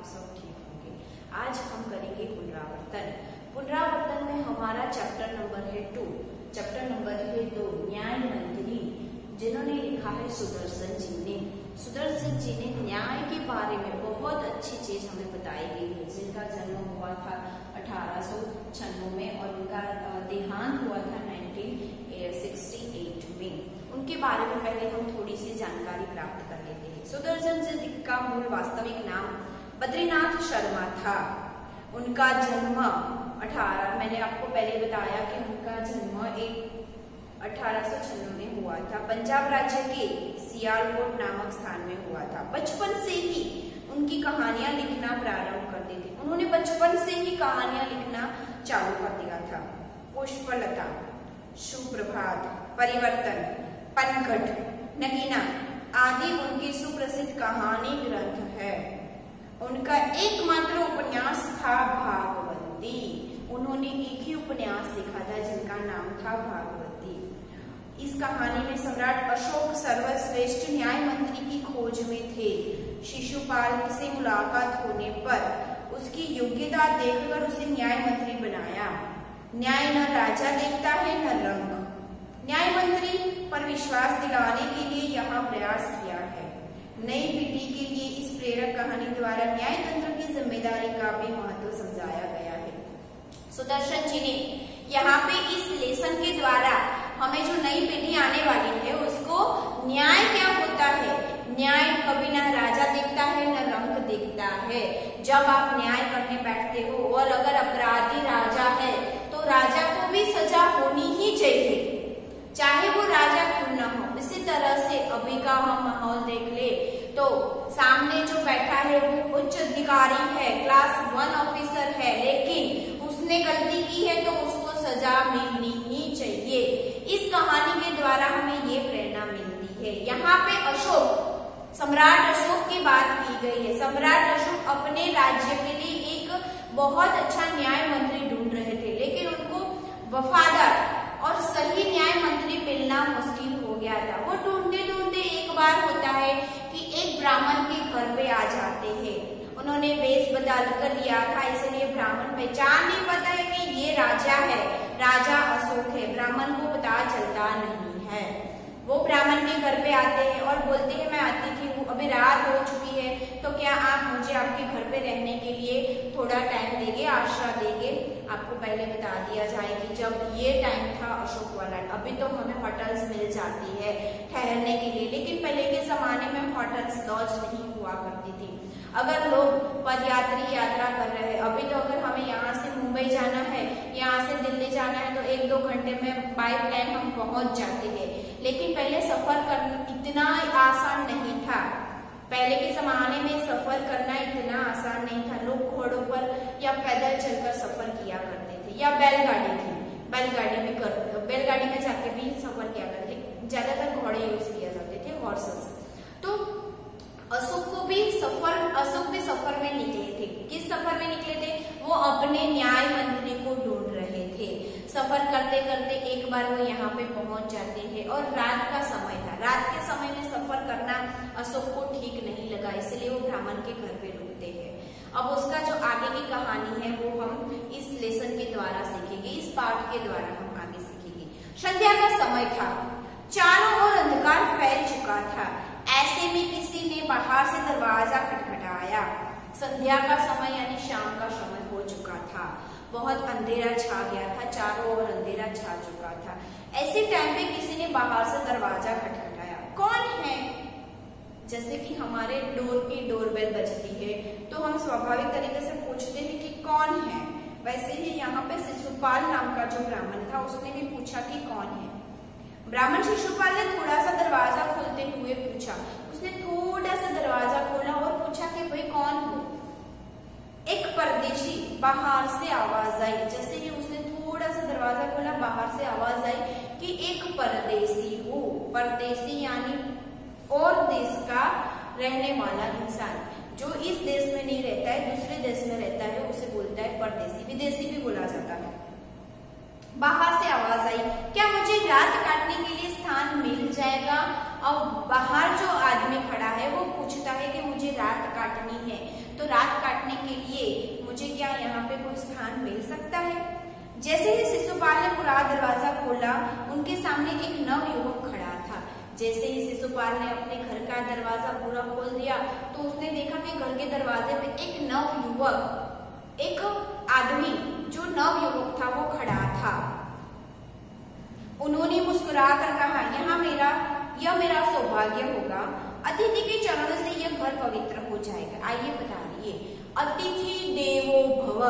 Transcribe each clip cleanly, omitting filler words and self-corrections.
आप सब ठीक होंगे। आज हम करेंगे पुनरावर्तन। पुनरावर्तन में हमारा चैप्टर नंबर है 2। चैप्टर नंबर है 2, न्याय मंत्री, जिन्होंने लिखा है सुदर्शन जी ने। सुदर्शन जी ने न्याय के बारे में बहुत अच्छी चीज हमें बताई गई है, जिनका जन्म हुआ था 1896 में और उनका देहांत हुआ था 1968 में। उनके बारे में पहले हम थोड़ी सी जानकारी प्राप्त कर लेते हैं। सुदर्शन जी का मूल वास्तविक नाम बद्रीनाथ शर्मा था। उनका जन्म मैंने आपको पहले बताया कि उनका जन्म 1896 में हुआ था। पंजाब राज्य के सियालकोट नामक स्थान में हुआ था। बचपन से ही उनकी कहानियां लिखना प्रारंभ करते थे। उन्होंने बचपन से ही कहानियां लिखना चालू कर दिया था। पुष्पलता, सुप्रभात, परिवर्तन, पनघट, नगीना आदि उनकी सुप्रसिद्ध कहानी ग्रंथ है। उनका एकमात्र उपन्यास था भागवती। उन्होंने एक ही उपन्यास लिखा था जिनका नाम था भागवती। इस कहानी में सम्राट अशोक सर्वश्रेष्ठ न्याय मंत्री की खोज में थे। शिशुपाल से मुलाकात होने पर उसकी योग्यता देखकर उसे न्याय मंत्री बनाया। न्याय न राजा देखता है न रंग। न्याय मंत्री पर विश्वास दिलाने के लिए यहाँ प्रयास किया है। नई पीढ़ी के लिए इस प्रेरक कहानी द्वारा न्याय तंत्र की जिम्मेदारी का भी महत्व समझाया गया है। सुदर्शन जी ने यहाँ पे इस लेसन के द्वारा हमें जो नई पीढ़ी आने वाली है उसको न्याय क्या होता है, न्याय कभी न राजा देखता है न रंग देखता है। जब आप न्याय करने बैठते हो और अगर अपराधी राजा है तो राजा को भी सजा होनी ही चाहिए, चाहे वो राजा क्यों ना हो। इसी तरह से अभी का हम माहौल देख ले तो सामने जो बैठा है वो उच्च अधिकारी है, क्लास 1 ऑफिसर है, लेकिन उसने गलती की है तो उसको सजा मिलनी ही चाहिए। इस कहानी के द्वारा हमें ये प्रेरणा मिलती है। यहाँ पे सम्राट अशोक की बात की गई है। सम्राट अशोक अपने राज्य के लिए एक बहुत अच्छा न्याय मंत्री ढूंढ रहे थे, लेकिन उनको वफादार और सही न्याय मंत्री मिलना मुश्किल हो गया था। वो ढूंढते ढूंढते एक बार होता है कि एक ब्राह्मण के घर पे आ जाते हैं। उन्होंने वेश बदल कर लिया था, इसलिए ब्राह्मण पहचान नहीं पाता है कि ये राजा है, राजा अशोक है। ब्राह्मण को पता चलता नहीं है। वो ब्राह्मण के घर पे आते हैं और बोलते हैं मैं अतिथि हूँ, अभी रात हो चुकी है, तो क्या आप मुझे आपके घर पे रहने के लिए थोड़ा टाइम देंगे, आश्रय देंगे। आपको पहले बता दिया जाए कि जब ये टाइम था अशोक वाला, अभी तो हमें होटल्स मिल जाती है ठहरने के लिए, लेकिन पहले के जमाने में होटल्स लॉज नहीं हुआ करती थी। अगर लोग पदयात्री यात्रा कर रहे हैं, अभी तो अगर हमें यहाँ से मुंबई जाना है, यहाँ से दिल्ली जाना है तो 1-2 घंटे में बाय प्लेन हम पहुंच जाते हैं, लेकिन पहले सफर करना इतना आसान नहीं था। पहले के जमाने में सफर करना इतना आसान नहीं था। लोग घोड़ों पर या पैदल चलकर सफर किया करते थे, या बैलगाड़ी थी, बैलगाड़ी में जाके भी सफर किया करते थे। ज्यादातर घोड़े यूज किया जाते थे, हॉर्सेस। तो अशोक भी सफर में निकले थे। किस सफर में निकले थे? वो अपने न्याय मंत्री को ढूंढ रहे थे। सफर करते करते एक बार वो यहाँ पे पहुंच जाते हैं और रात का समय था। रात के समय में सफर करना अशोक को ठीक नहीं लगा, इसलिए वो ब्राह्मण के घर पे रुकते हैं। अब उसका जो आगे की कहानी है वो हम इस लेसन के द्वारा सीखेंगे, इस पाठ के द्वारा हम आगे सीखेंगे। संध्या का समय था, चारों ओर अंधकार फैल चुका था। ऐसे में किसी ने बाहर से दरवाजा खटखटाया। संध्या का समय यानी शाम का समय हो चुका था। बहुत अंधेरा छा गया था, चारों ओर अंधेरा छा चुका था। ऐसे टाइम पे किसी ने बाहर से दरवाजा खटखटाया। कौन है? जैसे कि हमारे डोर की डोरबेल बजती है तो हम स्वाभाविक तरीके से पूछते हैं कि कौन है। वैसे ही यहाँ पे शिशुपाल नाम का जो ब्राह्मण था उसने भी पूछा कि कौन है। ब्राह्मण शिशुपाल ने थोड़ा सा दरवाजा खोलते हुए पूछा। उसने थोड़ा सा दरवाजा खोला और पूछा कि भाई कौन हो? एक परदेशी बाहर से आवाज आई। जैसे ही उसने थोड़ा सा दरवाजा खोला, बाहर से आवाज आई कि एक परदेशी हो। परदेशी यानी और देश का रहने वाला इंसान, जो इस देश में नहीं रहता है, दूसरे देश में रहता है, उसे बोलता है परदेशी। विदेशी भी बोला जाता है। बाहर से आवाज आई, क्या मुझे रात काटने के लिए स्थान मिल जाएगा? और बाहर जो आदमी खड़ा है वो पूछता है कि मुझे रात काटनी है, तो रात काट काटने के लिए मुझे क्या यहाँ पे कोई स्थान मिल सकता है? जैसे ही शिशुपाल ने पूरा दरवाजा खोला, उनके सामने एक नवयुवक खड़ा था। जैसे ही शिशुपाल ने अपने घर का दरवाजा पूरा खोल दिया तो उसने देखा कि घर के दरवाजे पे एक नवयुवक, एक आदमी जो नवयुवक था वो खड़ा था। उन्होंने मुस्कुरा कर कहा, यह मेरा सौभाग्य होगा, अतिथि के चरणों से यह घर पवित्र हो जाएगा। आइए बताइए, अतिथि देवो भव।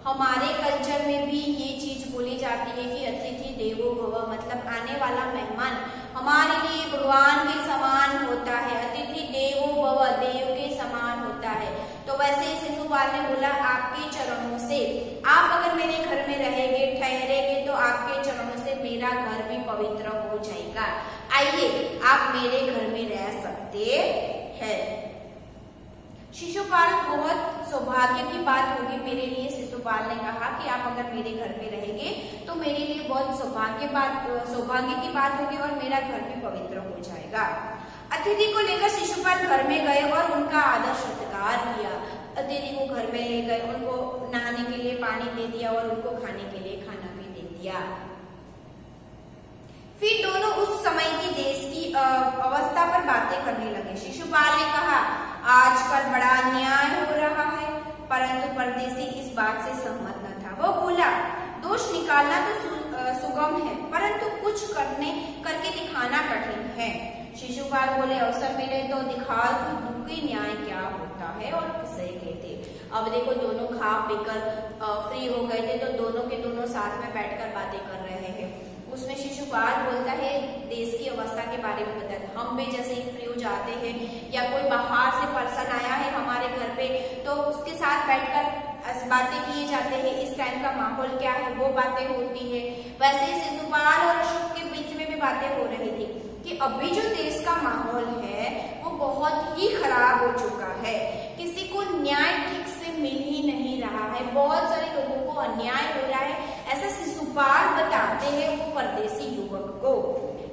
हमारे कल्चर में भी ये चीज बोली जाती है कि अतिथि देवो भव मतलब आने वाला मेहमान हमारे लिए भगवान के समान होता है। अतिथि देवो भव, देव के समान होता है। तो वैसे ही शिशुपाल ने बोला, आपके चरणों से, आप अगर मेरे घर में रहेंगे, ठहरेंगे तो आपके चरणों से मेरा घर भी पवित्र हो जाएगा। आइए, आप मेरे घर में रह सकते हैं। शिशुपाल, बहुत सौभाग्य की बात होगी मेरे लिए। शिशुपाल ने कहा कि आप अगर मेरे घर में रहेंगे तो मेरे लिए बहुत सौभाग्य की बात होगी और मेरा घर भी पवित्र हो जाएगा। अतिथि को लेकर शिशुपाल घर में गए और उनका आदर सत्कार किया। अतिथि को घर में ले गए, उनको नहाने के लिए पानी दे दिया और उनको खाने के लिए खाना भी दे दिया। फिर दोनों उस समय की देश की अवस्था पर बातें करने लगे। शिशुपाल ने कहा, आजकल बड़ा अन्याय हो रहा है, परंतु परदेशी इस बात से सहमत न था। वो बोला, दोष निकालना तो सुगम है, परंतु कुछ करके दिखाना कठिन है। शिशुपाल बोले, अवसर मिले तो दिखा दूं कि न्याय क्या होता है और किसे कहते। अब देखो, दोनों खा पीकर फ्री हो गए थे तो दोनों के दोनों साथ में बैठकर बातें कर रहे हैं। उसमें शिशुपाल बोलता है, देश की अवस्था के बारे में बताता है। हम भी जैसे ही फ्री हो जाते हैं या कोई बाहर से पर्सन आया है हमारे घर पे तो उसके साथ बैठकर बातें किए जाते हैं। इस टाइम का माहौल क्या है वो बातें होती है। वैसे ही शिशुपाल और अशोक के बीच में भी बातें हो रही थी कि अभी जो देश का माहौल है वो बहुत ही खराब हो चुका है। किसी को न्याय ठीक से मिल ही नहीं रहा है, बहुत सारे लोगों को अन्याय हो रहा है, ऐसा शिशुपाल बताते हैं वो परदेशी युवक को।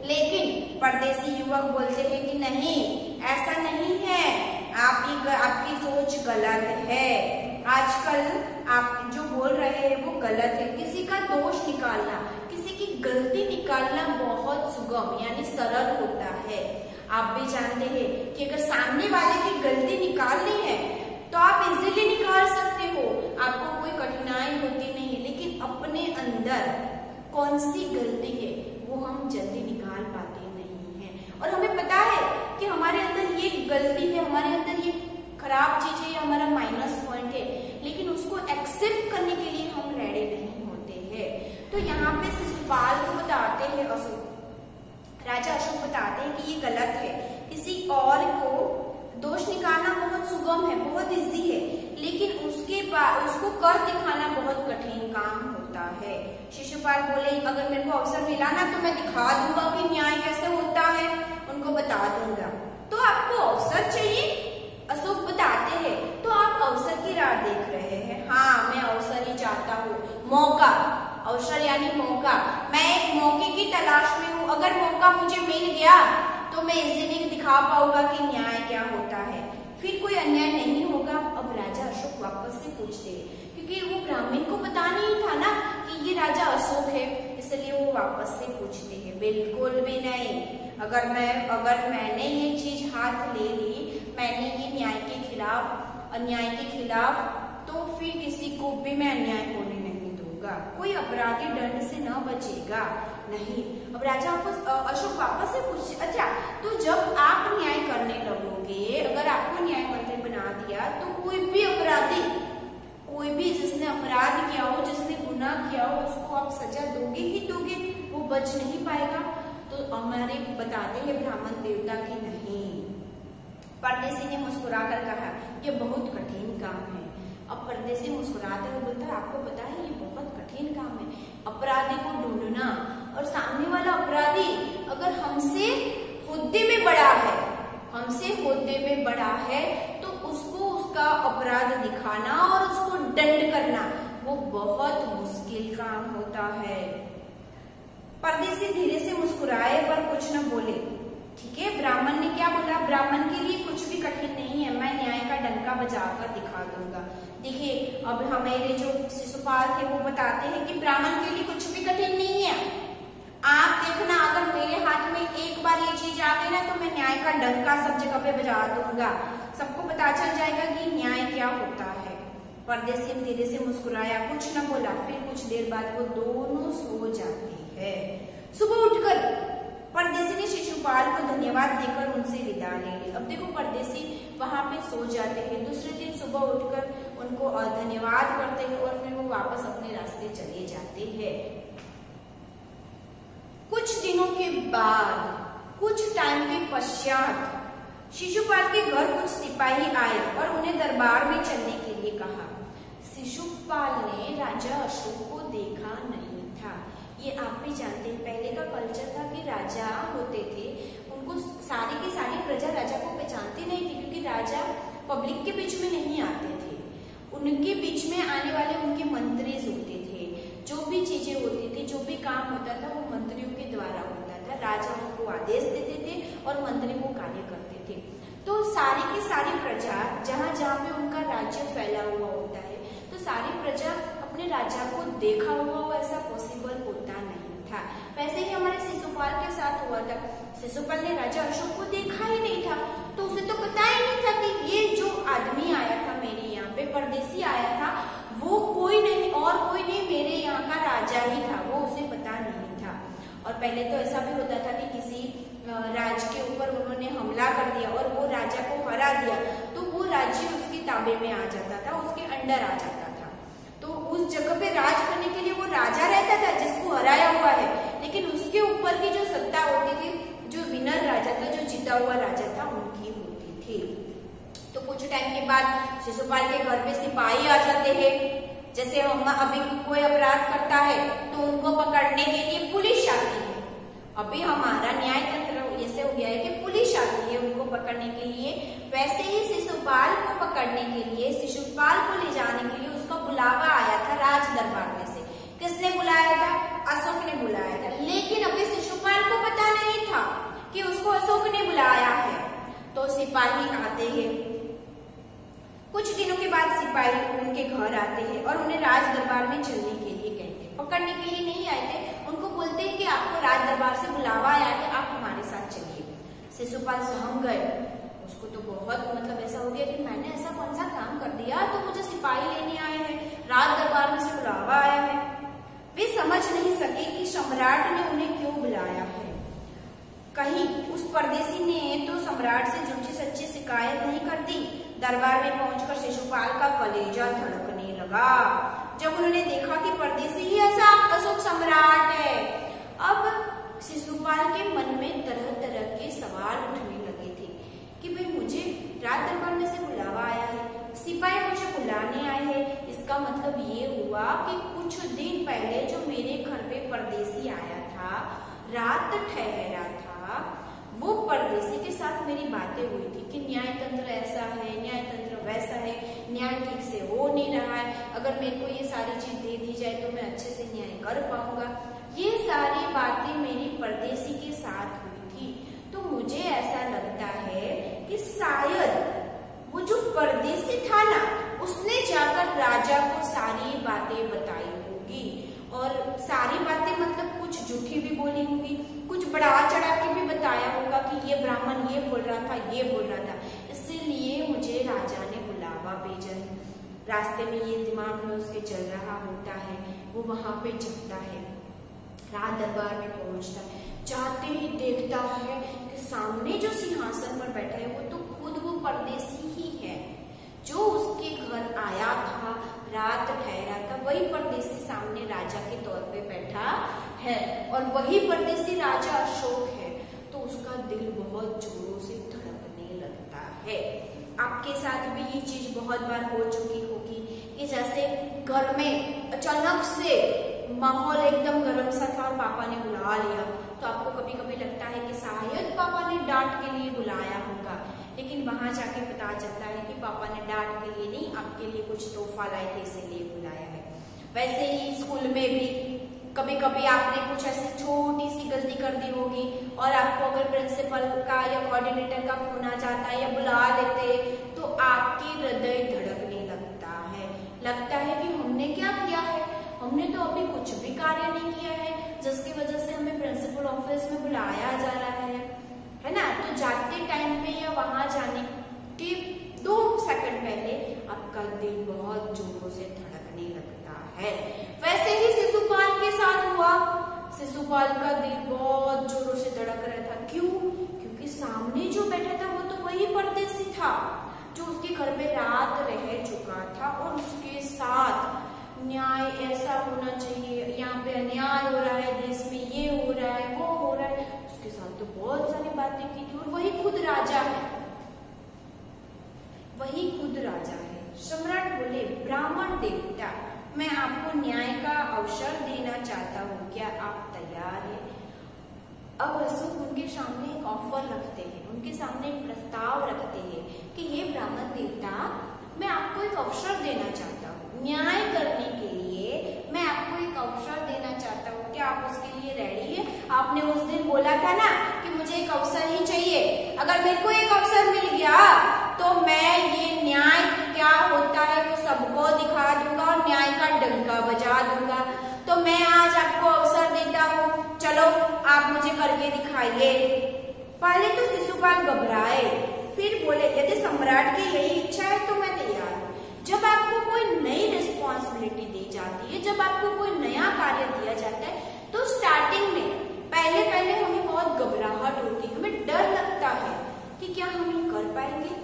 लेकिन परदेशी युवक बोलते हैं कि नहीं, ऐसा नहीं है, आपकी सोच गलत है। आजकल आप जो बोल रहे हैं वो गलत है। किसी का दोष निकालना, किसी की गलती निकालना बहुत सुगम यानी सरल होता है। आप भी जानते हैं कि अगर सामने वाले की गलती निकालनी है तो आप इजीली निकाल सकते हो, आपको कोई कठिनाई होती नहीं है। लेकिन अपने अंदर कौन सी गलती है वो हम जल्दी निकाल पाते नहीं हैं। और हमें पता है कि हमारे अंदर ये गलती है, हमारे अंदर ये खराब चीज है, ये हमारा माइनस पॉइंट है, लेकिन उसको एक्सेप्ट करने के लिए हम रेडी नहीं होते हैं। तो यहाँ पे शिशुपाल को बताते हैं राजा अशोक बताते हैं कि ये गलत है। किसी और को दोष निकालना बहुत सुगम है, बहुत इजी है, लेकिन उसके बाद उसको कर दिखाना बहुत कठिन काम होता है। शिशुपाल बोले, अगर मेरे को अवसर मिला ना तो मैं दिखा दूंगा कि न्याय कैसे होता है, उनको बता दूंगा। तो आपको अवसर चाहिए, अशोक बताते हैं, तो आप अवसर की राह देख रहे हैं। हाँ, मैं अवसर ही चाहता हूँ, मौका। अवसर यानी मौका। मैं एक मौके की तलाश में हूँ। अगर मौका मुझे मिल गया तो मैं इजीली दिखा पाऊंगा कि न्याय क्या होता है, फिर कोई अन्याय नहीं होगा। अब राजा अशोक वापस से पूछते हैं, क्योंकि वो ब्राह्मण को पता नहीं था ना कि ये राजा अशोक है, इसलिए वो वापस से पूछते हैं। बिल्कुल भी नहीं, अगर मैंने ये चीज हाथ ले ली, मैंने ये अन्याय के खिलाफ, तो फिर किसी को भी मैं अन्याय होने नहीं दूंगा, कोई अपराधी दंड से न बचेगा नहीं। अब राजा अशोक वापस से पूछे, अच्छा तो जब आप न्याय करने लगोगे, अगर आपको न्याय मंत्री बना दिया तो कोई भी अपराधी, कोई भी जिसने अपराध किया हो, जिसने गुनाह किया हो, उसको आप सजा दोगे ही दोगे, वो बच नहीं पाएगा। तो हमारे बताते हैं ब्राह्मण देवता की नहीं। परदेशी ने मुस्कुरा कर कहा, ये बहुत कठिन काम है। अब परदेशी मुस्कुराते हुए बोलता है, आपको पता है ये बहुत कठिन काम है, अपराधी को ढूंढना, और सामने वाला अपराधी अगर हमसे हुद्दे में बड़ा है तो उसको उसका अपराध दिखाना और उसको दंड करना वो बहुत मुश्किल काम होता है। परदेशी धीरे से मुस्कुराए पर कुछ न बोले। ठीक है, ब्राह्मण ने क्या बोला, ब्राह्मण के लिए कुछ भी कठिन नहीं है, मैं न्याय का डंका बजाकर दिखा दूंगा। अब हमारे जो शिशुपाल थे वो बताते हैं कि ब्राह्मण के लिए कुछ भी कठिन नहीं है। आप देखना, अगर मेरे हाथ में एक बार ये चीज आ गई ना तो मैं न्याय का डंका सब जगह पे बजा दूंगा, सबको पता चल जाएगा कि न्याय क्या होता है। परदेसी धीरे से मुस्कुराया, कुछ न बोला। फिर कुछ देर बाद वो दोनों सो जाते हैं। सुबह उठकर परदेसी ने शिशुपाल को धन्यवाद देकर उनसे विदा ले ली। अब देखो परदेसी वहां पे सो जाते हैं, दूसरे दिन सुबह उठकर उनको धन्यवाद करते हैं और फिर वो वापस अपने रास्ते चले जाते हैं। कुछ दिनों के बाद, कुछ टाइम के पश्चात शिशुपाल के घर कुछ सिपाही आए और उन्हें दरबार में चलने के लिए कहा। शिशुपाल ने राजा अशोक को देखा नहीं था। ये आप भी जानते हैं, पहले का कल्चर था कि राजा होते थे, उनको सारी की सारी प्रजा राजा को पहचानती नहीं थी, क्योंकि राजा पब्लिक के बीच में नहीं आते थे। उनके बीच में आने वाले उनके मंत्री होते थे। जो भी चीजें होती थी, जो भी काम होता था, वो मंत्रियों के द्वारा होता था। राजा उनको आदेश देते थे और मंत्री वो कार्य करते थे। तो सारी की सारी प्रजा, जहाँ जहाँ पे उनका राज्य फैला हुआ होता है, तो सारी प्रजा अपने राजा को देखा हुआ हो, ऐसा पॉसिबल होता नहीं था। वैसे ही हमारे शिशुपाल के साथ हुआ था। शिशुपाल ने राजा अशोक को देखा ही नहीं था, तो उसे तो पता ही नहीं था कि ये जो आदमी आया था मेरे यहाँ पे, परदेसी आया था, वो कोई नहीं और कोई नहीं, मेरे यहाँ का राजा ही था। वो उसे पता नहीं था। और पहले तो ऐसा भी होता था कि किसी राज्य के ऊपर उन्होंने हमला कर दिया और वो राजा को हरा दिया, तो वो राज्य उसके ताबे में आ जाता था, उसके अंडर आ जाता था। तो उस जगह पे राज करने के लिए वो राजा रहता था जिसको हराया हुआ है, लेकिन उसके ऊपर की जो सत्ता होती थी, जो विनर राजा था, जो जीता हुआ राजा था, उनकी होती थी। तो कुछ टाइम के बाद शिशुपाल के घर पे सिपाही आ जाते हैं। जैसे हम अभी कोई अपराध करता है तो उनको पकड़ने के लिए पुलिस आती है। अभी हमारा न्याय तंत्र ऐसे हो गया है कि पुलिस आती है उनको पकड़ने के लिए। वैसे ही शिशुपाल को पकड़ने के लिए, शिशुपाल को ले जाने के लिए उसका बुलावा आया था राज दरबार में से। किसने बुलाया था? अशोक ने बुलाया था। लेकिन अभी शिशुपाल को पता नहीं था कि उसको अशोक ने बुलाया है। तो सिपाही आते हैं। कुछ दिनों के बाद सिपाही उनके घर आते हैं और उन्हें राज दरबार में चलने के लिए कहते हैं। पकड़ने के लिए नहीं आए थे, उनको बोलते हैं कि आपको राज दरबार से बुलावा आया है, आप हमारे साथ चलिए। शिशुपाल सहम गए। उसको तो बहुत ऐसा हो गया कि मैंने ऐसा कौन सा काम कर दिया तो मुझे सिपाही लेने आए हैं, राज दरबार में से बुलावा आया है। वे समझ नहीं सके कि सम्राट ने उन्हें क्यों बुलाया है। कहीं उस परदेसी ने तो सम्राट से झूठी सच्ची शिकायत नहीं कर दी। दरबार में पहुंचकर शिशुपाल का कलेजा धड़कने लगा जब उन्होंने देखा कि परदेसी ही ऐसा अशोक सम्राट है। अब शिशुपाल के मन में तरह तरह के सवाल उठने लगे थे कि भाई मुझे राज दरबार में से बुलावा आया है, सिपाही मुझे बुलाने आए हैं, इसका मतलब ये हुआ कि कुछ दिन पहले जो मेरे घर पे परदेसी आया था, रात ठहरा था, वो परदेसी के साथ मेरी बातें हुई थी कि न्याय तंत्र ऐसा है, न्याय तंत्र वैसा है, न्याय ठीक से हो नहीं रहा है, अगर मेरे को ये सारी चीज दे दी जाए तो मैं अच्छे से न्याय कर पाऊंगा। ये सारी बातें मेरी परदेसी के साथ हुई थी। तो मुझे ऐसा लगता है कि शायद वो जो परदेसी था ना, उसने जाकर राजा को सारी बातें बताई होगी। और सारी बातें कुछ झूठी भी बोली होगी, कुछ बढ़ा चढ़ा के भी बताया होगा कि ये ब्राह्मण ये बोल रहा था, ये बोल रहा था, इसलिए मुझे राजा ने बुलावा भेजा है। रास्ते में ये दिमाग में उसके चल रहा होता है। वो वहां पे जगता है, राज दरबार में पहुंचता है। जाते ही देखता है कि सामने जो सिंहासन पर बैठा है वो तो खुद वो परदेसी ही है जो उसके घर आया था, रात ठहरा था। वही परदेसी सामने राजा के तौर पे बैठा है और वही परदेसी राजा अशोक है। तो उसका दिल बहुत जोरों से धड़कने लगता है। आपके साथ भी ये चीज बहुत बार हो चुकी होगी कि जैसे घर में अचानक से माहौल एकदम गर्म सा था और पापा ने बुला लिया, तो आपको कभी कभी लगता है कि शायद पापा ने डांट के लिए बुलाया होगा, लेकिन वहां जाके पता चलता है कि पापा ने डांट के लिए नहीं, आपके लिए कुछ तोहफा लाए थे इसीलिए बुलाया है। वैसे ही स्कूल में भी कभी कभी आपने कुछ ऐसी छोटी सी गलती कर दी होगी और आपको अगर प्रिंसिपल का या कोऑर्डिनेटर का फोन आ जाता है या बुला लेते तो आपकी हृदय धड़कने लगता है। लगता है कि हमने क्या किया है, हमने तो अभी कुछ भी कार्य नहीं किया है जिसकी वजह से हमें प्रिंसिपल ऑफिस में बुलाया जा रहा है ना। तो जाते टाइम पे या वहां जाने के 2 सेकंड पहले आपका दिल बहुत जोरों से धड़कने लगता है। वैसे ही शिशुपाल के साथ हुआ। शिशुपाल का दिल बहुत जोरों से धड़क रहा था। क्यों? क्योंकि सामने जो बैठा था वो तो वही परदेसी था जो उसके घर पे रात रह चुका था और उसके साथ न्याय ऐसा होना चाहिए, यहाँ पे अन्याय हो रहा है, देश में ये हो रहा है, वो हो रहा है, उसके साथ तो बहुत सारी बातें की थी। और वही खुद राजा है, वही खुद राजा है। सम्राट बोले, ब्राह्मण देवता, मैं आपको न्याय का अवसर देना चाहता हूँ, क्या आप तैयार हैं? अब अशोक उनके सामने एक ऑफर रखते हैं, उनके सामने एक प्रस्ताव रखते हैं कि ये ब्राह्मण देवता, मैं आपको एक अवसर देना चाहता हूँ, न्याय करने के लिए मैं आपको एक अवसर देना चाहता हूँ, क्या आप उसके लिए रेडी है? आपने उस दिन बोला था ना कि मुझे एक अवसर ही चाहिए, अगर मेरे को एक अवसर मिल गया तो मैं ये न्याय क्या होता है वो सबको दिखा दूंगा और न्याय का डंका बजा दूंगा। तो मैं आज आपको अवसर देता हूँ, चलो आप मुझे करके दिखाइए। पहले तो शिशुपाल घबराए, फिर बोले, यदि सम्राट की यही इच्छा है तो मैं तैयार हूँ। जब आपको कोई नई रिस्पॉन्सिबिलिटी दी जाती है, जब आपको कोई नया कार्य दिया जाता है, तो स्टार्टिंग में पहले हमें बहुत घबराहट होती है, हमें डर लगता है कि क्या हम ये कर पाएंगे,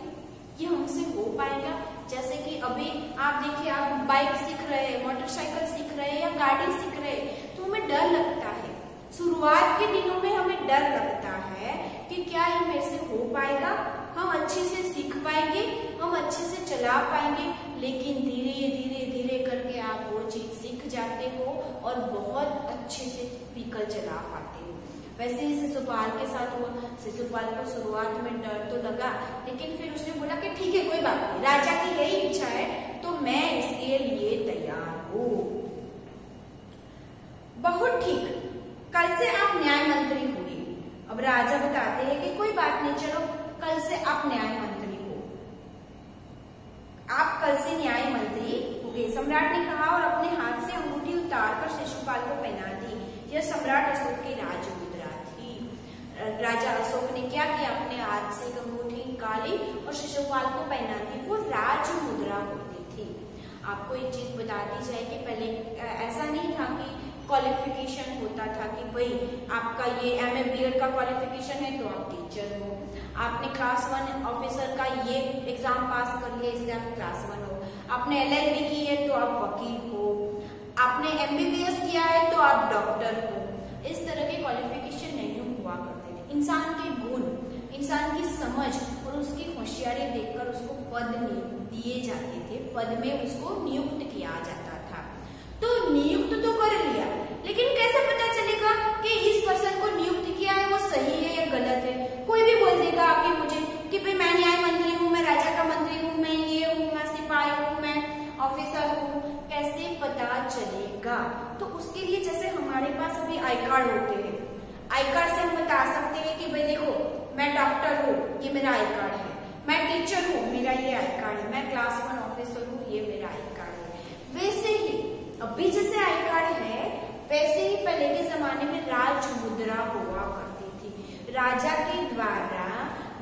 ये हमसे हो पाएगा। जैसे कि अभी आप देखिए, आप बाइक सीख रहे हैं, मोटरसाइकिल सीख रहे हैं या गाड़ी सीख रहे हैं, तो हमें डर लगता है। शुरुआत के दिनों में हमें डर लगता है कि क्या ये मेरे से हो पाएगा, हम अच्छे से सीख पाएंगे, हम अच्छे से चला पाएंगे। लेकिन धीरे धीरे धीरे करके आप वो चीज सीख जाते हो और बहुत अच्छे से व्हीकल चला पाते हो। वैसे ही शिशुपाल के साथ हुआ। शिशुपाल को शुरुआत में डर तो लगा, लेकिन फिर उसने बोला कि ठीक है, कोई बात नहीं, राजा की यही इच्छा है तो मैं इसके लिए तैयार हूँ। बहुत ठीक, कल से आप न्याय मंत्री होंगे। अब राजा बताते हैं कि कोई बात नहीं, चलो कल से आप न्याय मंत्री हो, आप कल से न्याय मंत्री हो गए। सम्राट ने कहा और अपने हाथ से अंगूठी उतारकर शिशुपाल को पहना दी। यह सम्राट अशोक की राजमुद्रा थी। राजा अशोक ने क्या किया, अपने हाथ से एक अंगूठी निकाली और शिशुपाल को पहना दी। वो राजमुद्रा होती थी। आपको एक चीज बता दी जाए कि पहले ऐसा नहीं था कि क्वालिफिकेशन होता था कि भाई आपका ये MA BEd का क्वालिफिकेशन है तो आप टीचर हो, आपने क्लास 1 ऑफिसर का ये एग्जाम पास कर लिया इसलिए आप क्लास 1 हो, आपने LLB की है तो आप वकील हो, आपने MBBS किया है तो आप डॉक्टर हो। इस तरह के क्वालिफिकेशन नहीं हुआ करते थे। इंसान के गुण, इंसान की समझ और उसकी होशियारी देखकर उसको पद दिए जाते थे, पद में उसको नियुक्त किया जाता था। तो नियुक्त तो कर लिया, लेकिन कैसे पता चलेगा कि इस पर्सन को नियुक्त किया है वो सही है या गलत है? कोई भी बोल देगा आके मुझे कि भाई मैं न्याय मंत्री हूँ, मैं राजा का मंत्री हूँ, मैं ये हूँ, मैं सिपाही हूँ, मैं ऑफिसर हूँ, कैसे पता चलेगा? तो उसके लिए जैसे हमारे पास अभी आई कार्ड होते हैं, आई कार्ड से हम बता सकते हैं कि भाई देखो मैं डॉक्टर हूँ, ये मेरा आई कार्ड है, मैं टीचर हूँ, मेरा ये आई कार्ड है, मैं क्लास 1 ऑफिसर हूँ, ये मेरा आई कार्ड है। वैसे ही अभी जैसे आई कार्ड है, वैसे ही पहले के जमाने में राजमुद्रा हुआ करती थी। राजा के द्वारा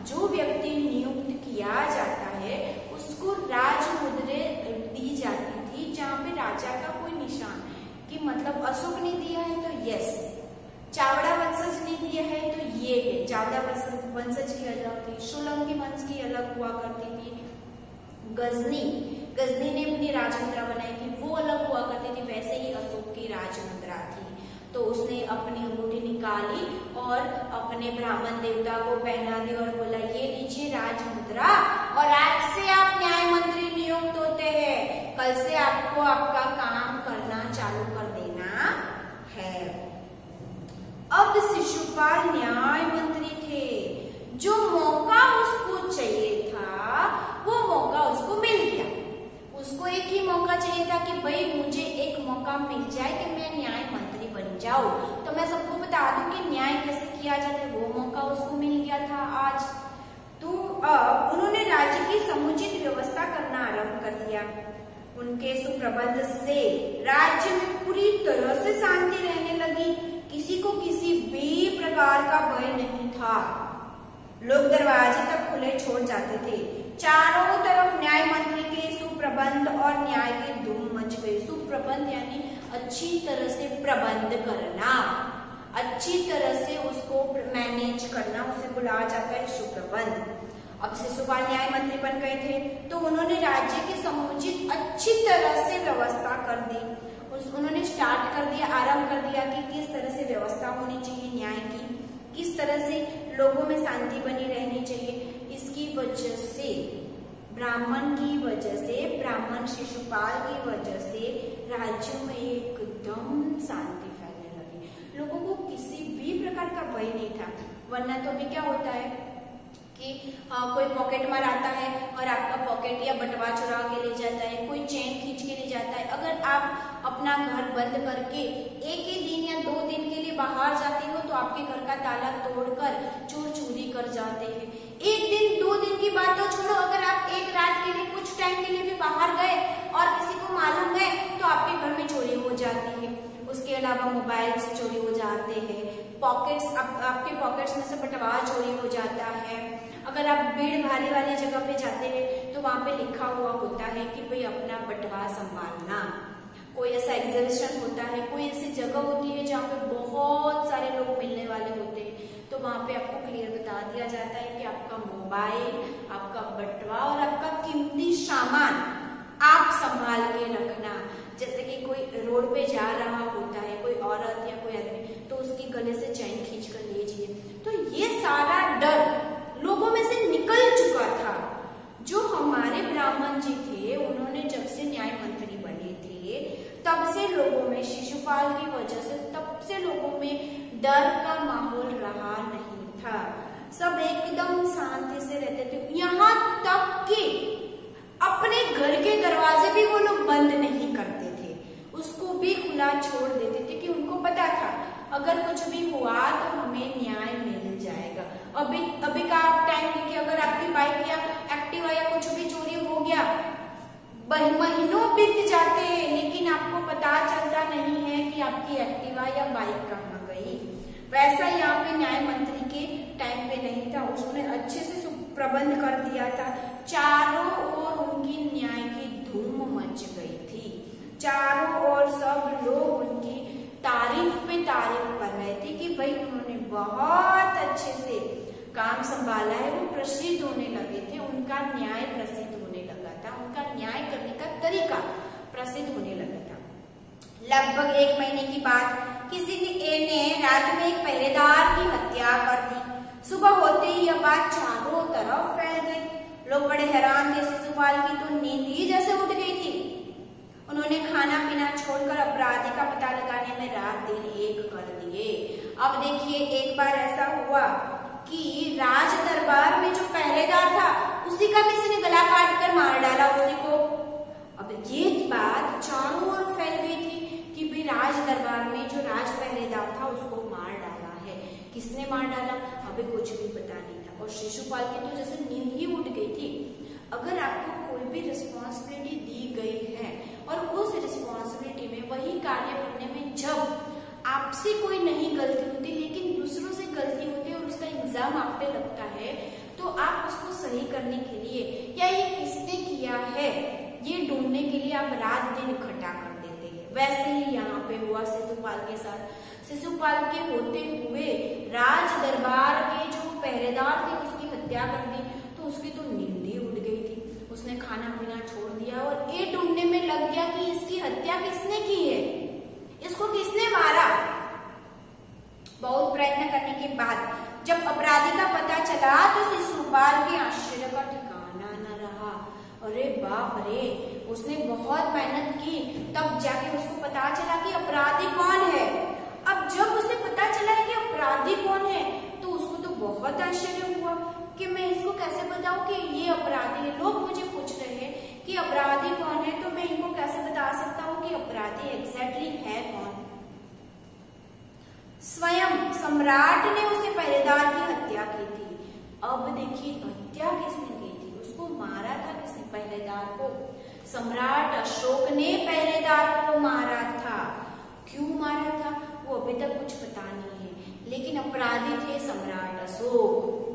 जो व्यक्ति नियुक्त किया जाता है उसको राजमुद्रे दी जाती थी, जहाँ पे राजा का कोई निशान, कि मतलब अशोक ने दिया है तो यस, चावड़ा वंशज ने दिया है तो ये है, चावड़ा वंशज की अलग थी, सोलंकी वंश की अलग हुआ करती थी, गजनी ने अपनी राजमुद्रा बनाई थी, वो अलग हुआ करती थी। वैसे ही अशोक की राजमुद्रा थी। तो उसने अपनी अंगूठी निकाली और अपने ब्राह्मण देवता को पहना दी और बोला, ये लीजिए राजमुद्रा, और आज से आप न्याय मंत्री नियुक्त होते हैं, कल से आपको आपका काम करना चालू कर देना है। अब शिशुपाल न्याय मंत्री थे, जो मौका उसको चाहिए था वो मौका उसको मिल गया। उसको एक ही मौका चाहिए था कि भाई मुझे एक मौका मिल जाए कि मैं न्याय मंत्री बन जाऊं, तो मैं सबको बता दूं कि न्याय कैसे किया जाता है। वो मौका उसको मिल गया था आज। तो उन्होंने राज्य की समुचित व्यवस्था करना आरंभ कर दिया। उनके सुप्रबंध से राज्य में पूरी तरह से शांति रहने लगी। किसी को किसी भी प्रकार का भय नहीं था। लोग दरवाजे तक खुले छोड़ जाते थे। चारों तरफ न्याय मंत्री के सुप्रबंध और न्याय की धूम मच गई। सुप्रबंध यानी अच्छी तरह से प्रबंध करना, अच्छी तरह से उसको मैनेज करना, उसे बुलाया जाता है सुप्रबंध। अब शिशुपाल न्याय मंत्री बन गए थे तो उन्होंने राज्य की समुचित अच्छी तरह से व्यवस्था कर दी। उन्होंने स्टार्ट कर दिया, आरंभ कर दिया कि किस तरह से व्यवस्था होनी चाहिए न्याय की, किस तरह से लोगों में शांति बनी रहनी चाहिए। इसकी वजह से ब्राह्मण की वजह से, ब्राह्मण शिशुपाल की वजह से राज्य में एकदम शांति फैलने लगी। लोगों को किसी भी प्रकार का भय नहीं था। वरना तो अभी क्या होता है कि कोई पॉकेट मार आता है और आपका पॉकेट या बटवा चुरा के ले जाता है, कोई चेन खींच के ले जाता है। अगर आप अपना घर बंद करके एक ही दिन या 2 दिन के लिए बाहर जाते हो तो आपके घर का ताला तोड़कर चोर चोरी कर जाते हैं। 1 दिन 2 दिन की बात तो छोड़ो, अगर आप एक रात के लिए, कुछ टाइम के लिए भी बाहर गए और किसी को मालूम है तो आपके घर में चोरी हो जाती है। उसके अलावा मोबाइल्स चोरी हो जाते हैं, पॉकेट्स, आपके पॉकेट्स में से बटवा चोरी हो जाता है। अगर आप भीड़ भारी वाली जगह पे जाते हैं तो वहां पे लिखा हुआ होता है कि भाई अपना बटवा संभालना। कोई ऐसा एग्जीबिशन होता है, कोई ऐसी जगह होती है जहाँ पे बहुत सारे लोग मिलने वाले होते हैं, तो वहां पे आपको क्लियर बता दिया जाता है कि आपका मोबाइल, आपका बटवा और आपका कीमती सामान आप संभाल के रखना। जैसे कि कोई रोड पे जा रहा होता है, कोई औरत या कोई आदमी, तो उसकी गले से चैन खींच कर लीजिए। तो ये सारा डर लोगों में से निकल चुका था। जो हमारे ब्राह्मण जी थे, उन्होंने जब से न्याय मंत्री बने थे तब से लोगों में, शिशुपाल की वजह से तब से लोगों में डर का माहौल रहा नहीं था। सब एकदम शांति से रहते थे। यहाँ तक कि अपने घर के दरवाजे भी वो लोग बंद नहीं करते थे, उसको भी खुला छोड़ देते थे कि उनको पता था अगर कुछ भी हुआ तो हमें न्याय मिल जाएगा। अभी का टाइम देखिए, अगर आपकी बाइक या एक्टिवा या कुछ भी चोरी हो गया, महीनों बीत जाते हैं लेकिन आपको पता चलता नहीं है कि आपकी एक्टिवा या बाइक कहाँ गई। वैसा यहाँ पे न्याय मंत्री के टाइम पे नहीं था। उसने अच्छे से प्रबंध कर दिया था। चारों ओर उनकी न्याय की धूम मच गई थी। चारों ओर सब लोग उनकी तारीफ पे तारीफ कर रहे थे कि भाई उन्होंने बहुत अच्छे से काम संभाला है। वो प्रसिद्ध होने लगे थे, उनका न्याय प्रसिद्ध होने लगा था, उनका न्याय करने का तरीका प्रसिद्ध होने लगा था। लगभग 1 महीने की बात, किसी ने रात में एक पहरेदार की हत्या कर दी। सुबह होते ही यह बात चारों तरफ फैल गई। लोग बड़े हैरान थे। शिशुपाल की तो नींद ही जैसे उठ गई थी। उन्होंने खाना पीना छोड़कर अपराधी का पता लगाने में रात दिन एक कर दिए। अब देखिए, एक बार ऐसा हुआ कि राज दरबार में जो पहरेदार था उसी का किसी ने गला काट कर मार डाला उसी को। अब ये बात चारों ओर फैल गई थी कि भाई राज दरबार में जो राज पहरेदार था उसको मार डाला है। किसने मार डाला, अभी कुछ भी पता नहीं था। और शिशुपाल की तो जैसे नींद ही उठ गई थी। अगर आपको कोई भी रिस्पॉन्सिबिलिटी दी गई है और उस रिस्पॉन्सिबिलिटी में, वही कार्य करने में जब आपसे कोई नहीं गलती होती लेकिन दूसरों से गलती होती है और उसका इल्जाम आप पे लगता है, तो आप उसको सही करने के लिए या ये किसने किया है ये ढूंढने के लिए आप रात दिन इकट्ठा कर देते हैं। वैसे ही यहाँ पे हुआ शिशुपाल के साथ। शिशुपाल के होते हुए राज दरबार के जो पहरेदार थे उसकी हत्या कर दी, तो उसकी तो नींद ही उड़ गई थी। उसने खाना पीना छोड़ दिया और ये ढूंढने में लग गया कि इसकी हत्या किसने की है, इसको किसने मारा। बहुत प्रयत्न करने के बाद जब अपराधी का पता चला तो शिशुपाल के आश्चर्य का ठिकाना न रहा। अरे बाप रे, उसने बहुत मेहनत की तब जाके उसको पता चला कि अपराधी कौन है। अब जब उसे पता चला कि अपराधी कौन है तो उसको तो बहुत आश्चर्य हुआ कि मैं इसको कैसे बताऊं कि ये अपराधी है। लोग मुझे पूछ रहे हैं कि अपराधी कौन है, तो मैं इनको कैसे बता सकता हूँ कि अपराधी एग्जैक्टली है कौन। स्वयं सम्राट ने उसे पहरेदार की हत्या की थी। अब देखिए, हत्या किसने की थी, उसको मारा था किसने, पहरेदार को। सम्राट अशोक ने पहरेदार को मारा था। क्यों मारा था वो अभी तक कुछ पता नहीं है, लेकिन अपराधी थे सम्राट अशोक।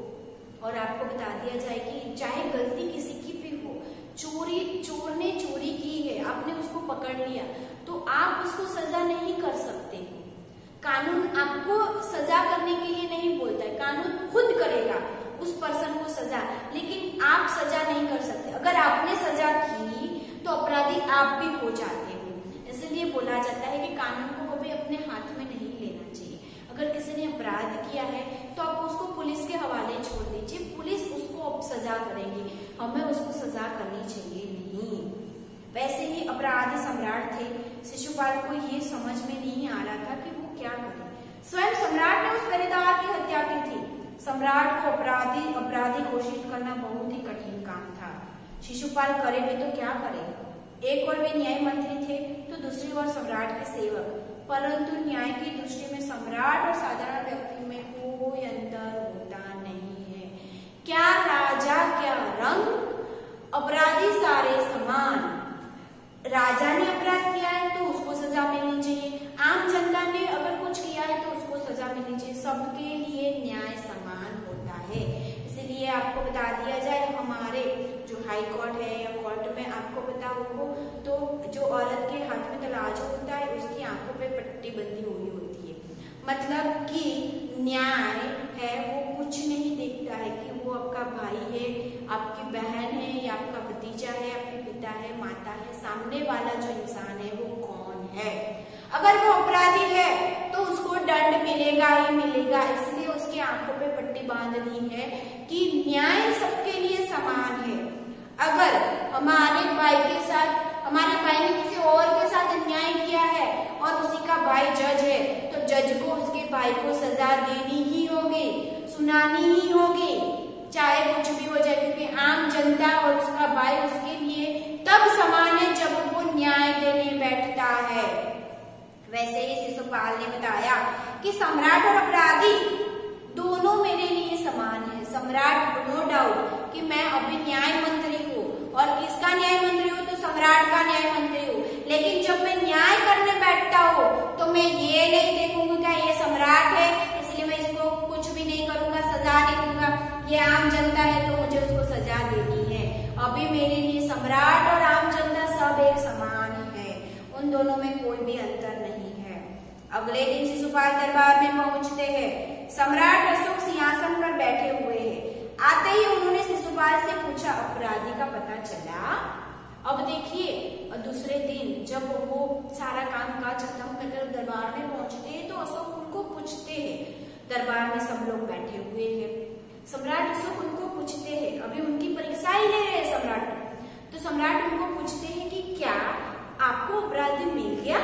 और आपको बता दिया जाए कि चाहे गलती किसी की भी हो, चोर ने चोरी की है, आपने उसको पकड़ लिया, तो आप उसको सजा नहीं कर सकते। कानून आपको सजा करने के लिए नहीं बोलता है, कानून खुद करेगा उस पर्सन को सजा, लेकिन आप सजा नहीं कर सकते। अगर आपने सजा की तो अपराधी आप भी हो जाते हो। इसलिए बोला जाता है कि कानून को कभी अपने हाथ में नहीं लेना चाहिए। अगर किसी ने अपराध किया है तो आप उसको पुलिस के हवाले छोड़ दीजिए, पुलिस उसको अब सजा करेगी, हमें उसको सजा करनी चाहिए नहीं। वैसे ही अपराधी सम्राट थे, शिशुपाल को ये समझ में नहीं आ रहा था कि वो क्या करे। स्वयं सम्राट ने उस पहरेदार की हत्या की थी। सम्राट को अपराधी घोषित करना बहुत ही कठिन काम था। शिशुपाल करे भी तो क्या करे। एक ओर वे न्याय मंत्री थे तो दूसरी ओर सम्राट के सेवक, परंतु न्याय की दृष्टि में सम्राट और साधारण व्यक्ति में कोई अंतर होता नहीं है। क्या राजा क्या रंग, अपराधी सारे समान। राजा ने अपराध किया है तो उसको सजा मिलनी चाहिए, आम जनता ने अगर कुछ किया है तो उसको सजा मिलनी चाहिए। सबके लिए न्याय समान होता है। इसलिए आपको बता दिया जाए, हमारे जो हाई कोर्ट है या कोर्ट में आपको पता हो तो जो औरत के हाथ में तराजू होता है उसकी आंखों पे पट्टी बंधी हुई होती है। मतलब कि न्याय है वो कुछ नहीं देखता है कि वो आपका भाई है, आपकी बहन है या आपका भतीजा है, आपके पिता है, माता है, सामने वाला जो इंसान है वो कौन है। अगर वो अपराधी है तो उसको दंड मिलेगा ही मिलेगा। इसलिए उसकी आंखों पे पट्टी बांध दी है कि न्याय सबके लिए समान है। अगर हमारे भाई के साथ, हमारे भाई ने किसी और के साथ अन्याय किया है और उसी का भाई जज है तो जज को उसके भाई को सजा देनी ही होगी, सुनानी ही होगी, चाहे कुछ भी हो जाए, क्योंकि आम जनता और उसका भाई उसके लिए तब समान है जब वो न्याय देने बैठता है। वैसे ही शिशुपाल ने बताया कि सम्राट और अपराधी दोनों मेरे लिए समान है। सम्राट नो डाउट कि मैं अभी न्याय मंत्री हूँ, और किसका न्याय मंत्री हूँ तो सम्राट का न्याय मंत्री हूँ, लेकिन जब मैं न्याय करने बैठता हूँ तो मैं ये नहीं देखूंगी कि ये सम्राट है इसलिए मैं इसको कुछ भी नहीं करूंगा, सजा नहीं दूंगा, ये आम जनता है तो मुझे उसको सजा देनी है। अभी मेरे लिए सम्राट और आम जनता सब एक समान है, उन दोनों में कोई भी अंतर नहीं है। अगले दिन शिशुपाल दरबार में पहुंचते हैं। सम्राट अशोक सिंहासन पर बैठे हुए हैं। आते ही उन्होंने शिशुपाल से पूछा, अपराधी का पता चला? अब देखिए, दूसरे दिन जब वो सारा काम काज खत्म कर दरबार में पहुंचते हैं तो अशोक उनको पूछते हैं। दरबार में सब लोग बैठे हुए हैं। सम्राट अशोक उनको पूछते हैं, अभी उनकी परीक्षा ही ले रहे हैं सम्राट, तो सम्राट उनको पूछते हैं कि क्या आपको अपराधी मिल गया?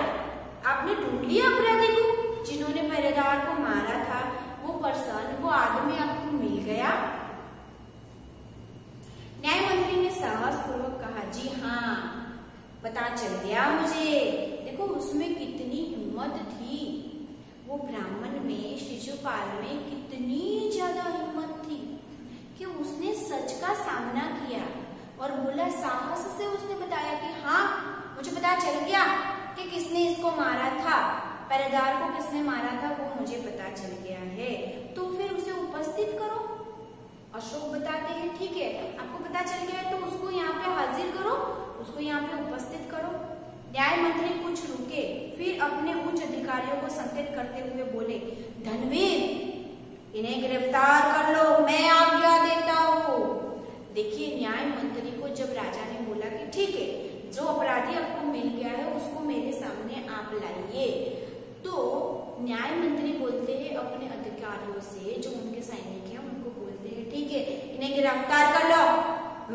आपने ढूंढ लिया अपराधी को जिन्होंने पहरेदार को मारा था? वो पर्सन, वो आदमी आपको मिल गया? न्याय मंत्री ने साहस पूर्वक कहा, जी हाँ, पता चल गया मुझे। देखो उसमें कितनी हिम्मत थी, वो ब्राह्मण में, शिशुपाल में कितनी ज्यादा हिम्मत थी कि उसने सच का सामना किया और बोला, साहस से उसने बताया कि हाँ मुझे पता चल गया कि किसने इसको मारा था, पहरेदार को किसने मारा था वो मुझे पता चल गया है, तो फिर उसे उपस्थित करो। अशोक बताते हैं, ठीक है, आपको पता चल गया है तो उसको यहाँ पे हाजिर करो, उसको यहाँ पे उपस्थित करो। न्याय मंत्री कुछ रुके, फिर अपने उच्च अधिकारियों को संकेत करते हुए बोले, धनवीर, इन्हें गिरफ्तार कर लो, मैं आज्ञा देता हूँ। देखिए, न्याय मंत्री को जब राजा ने बोला कि ठीक है, जो अपराधी आपको मिल गया है उसको मेरे सामने आप लाइए, तो न्याय मंत्री बोलते हैं अपने अधिकारियों से, जो उनके सैनिक हैं उनको बोलते हैं, ठीक है, इन्हें गिरफ्तार कर लो,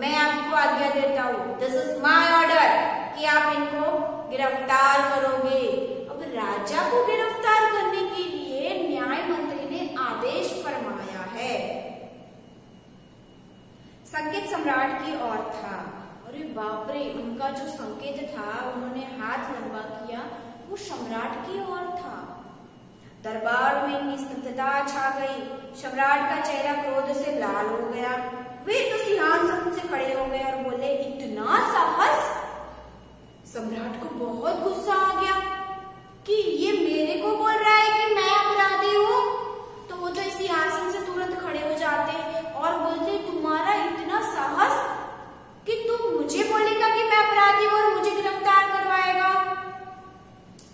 मैं आपको आज्ञा देता हूँ, दिस इज माय ऑर्डर कि आप इनको गिरफ्तार करोगे। अब राजा को गिरफ्तार करने के लिए न्याय मंत्री ने आदेश फरमाया है। संकेत सम्राट की ओर था। अरे बाप रे, उनका जो संकेत था, उन्होंने हाथ लंबा किया, वो सम्राट की ओर था। दरबार में निस्तब्धता छा गई। सम्राट का चेहरा क्रोध से लाल हो गया। वे तो सिंहासन से खड़े हो गए और बोले, इतना साहस? सम्राट को बहुत गुस्सा आ गया कि ये मेरे को बोल रहा है कि मैं अपराधी हूँ। तो वो तो इस सिंहासन से तुरंत खड़े हो जाते और बोलते, तुम्हारा इतना साहस कि तुम मुझे बोलेगा कि मैं अपराधी हूँ और मुझे गिरफ्तार करवाएगा।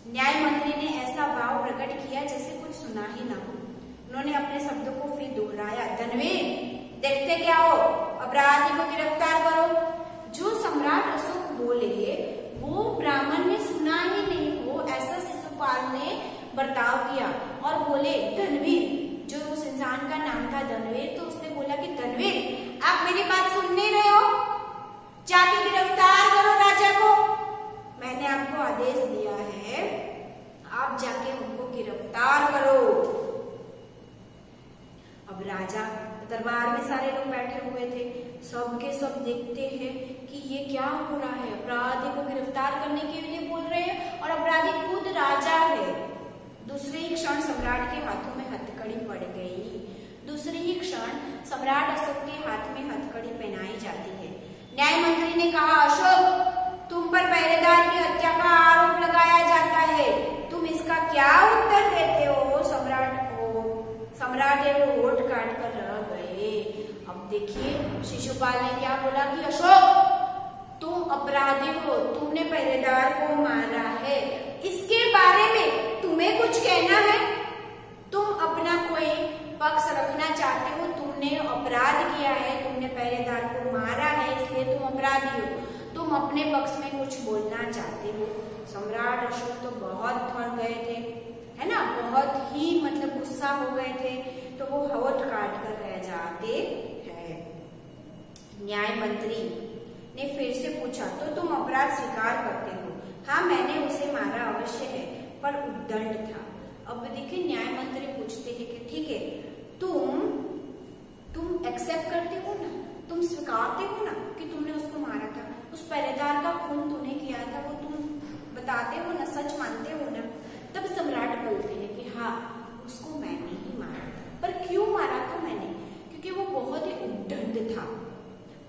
न्याय मंत्री ने ऐसा भाव प्रकट किया जैसे कुछ सुना ही ना हो। उन्होंने अपने शब्दों को फिर दोहराया, धनवीर देखते क्या हो, अपराधी को गिरफ्तार करो। जो सम्राट अशोक बोले वो ब्राह्मण ने सुना ही नहीं हो, ऐसा शिशुपाल ने बर्ताव किया और बोले, धनवीर, जो उस इंसान का नाम था धनवीर, तो उसने बोला कि धनवीर आप मेरी बात सुन नहीं रहे हो, जाके गिरफ्तार करो राजा को। मैंने आपको आदेश दिया है, आप जाके उनको गिरफ्तार करो। अब राजा दरबार में सारे लोग बैठे हुए थे, सब के सब देखते हैं कि ये क्या हो रहा है, अपराधी को गिरफ्तार करने के लिए बोल रहे हैं और अपराधी खुद राजा है। दूसरे ही क्षण सम्राट के हाथों में हथकड़ी पड़ गई। दूसरे ही क्षण सम्राट अशोक के हाथ में हथकड़ी पहनाई जाती है। न्याय मंत्री ने कहा, अशोक, तुम पर पहरेदार की हत्या का आरोप लगाया जाता है, तुम इसका क्या उत्तर देते हो? सम्राट वो होठ काट कर रह गए। अब देखिए शिशुपाल ने क्या बोला कि अशोक, तुम अपराधी हो, तुमने पहरेदार को मारा है, इसके बारे में तुम्हें कुछ कहना है? तुम अपना कोई पक्ष रखना चाहते हो? तुमने अपराध किया है, तुमने पहरेदार को मारा है, इसलिए तुम अपराधी हो, तुम अपने पक्ष में कुछ बोलना चाहते हो? सम्राट अशोक तो बहुत थक गए थे, है ना, बहुत ही मतलब गुस्सा हो गए थे, तो वो होठ काट कर रह जाते हैं। न्याय मंत्री ने फिर से पूछा, तो तुम अपराध स्वीकार करते हो? हाँ, मैंने उसे मारा अवश्य है, पर उद्दंड था। अब देखिए न्याय मंत्री पूछते हैं कि ठीक है, तुम एक्सेप्ट करते हो ना, तुम स्वीकारते हो ना कि तुमने उसको मारा था, उस पहरेदार का खून तूने किया था, वो तुम बताते हो ना, सच मानते हो ना? तब सम्राट बोलते हैं कि हाँ, उसको मैंने ही मारा था। पर क्यों मारा था मैंने? क्योंकि वो बहुत ही उद्दंड था।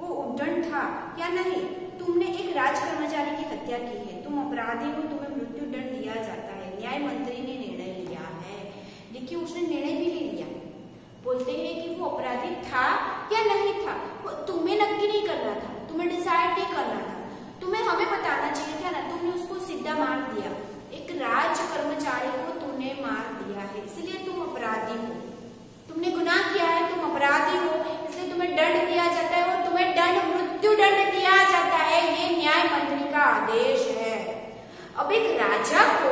वो उद्दंड था या नहीं? तुमने एक राज कर्मचारी की हत्या की है, तुम अपराधी हो, तुम्हें मृत्यु दंड दिया जाता है। न्याय मंत्री ने निर्णय लिया है। देखिए उसने निर्णय भी ले लिया। बोलते हैं कि वो अपराधी था या नहीं था, वो तुम्हें नक्की नहीं करना था, तुम्हें डिसाइड नहीं करना था, तुम्हें हमें बताना चाहिए था ना। तुमने उसको सीधा मार दिया, एक राज कर्मचारी को तुमने मार दिया है, इसलिए तुम अपराधी हो। तुमने गुनाह किया है, तुम अपराधी हो, इसलिए तुम्हें दंड दिया जाता है और तुम्हें दंड मृत्यु दंड दिया जाता है। ये न्याय मंत्री का आदेश है। अब एक राजा को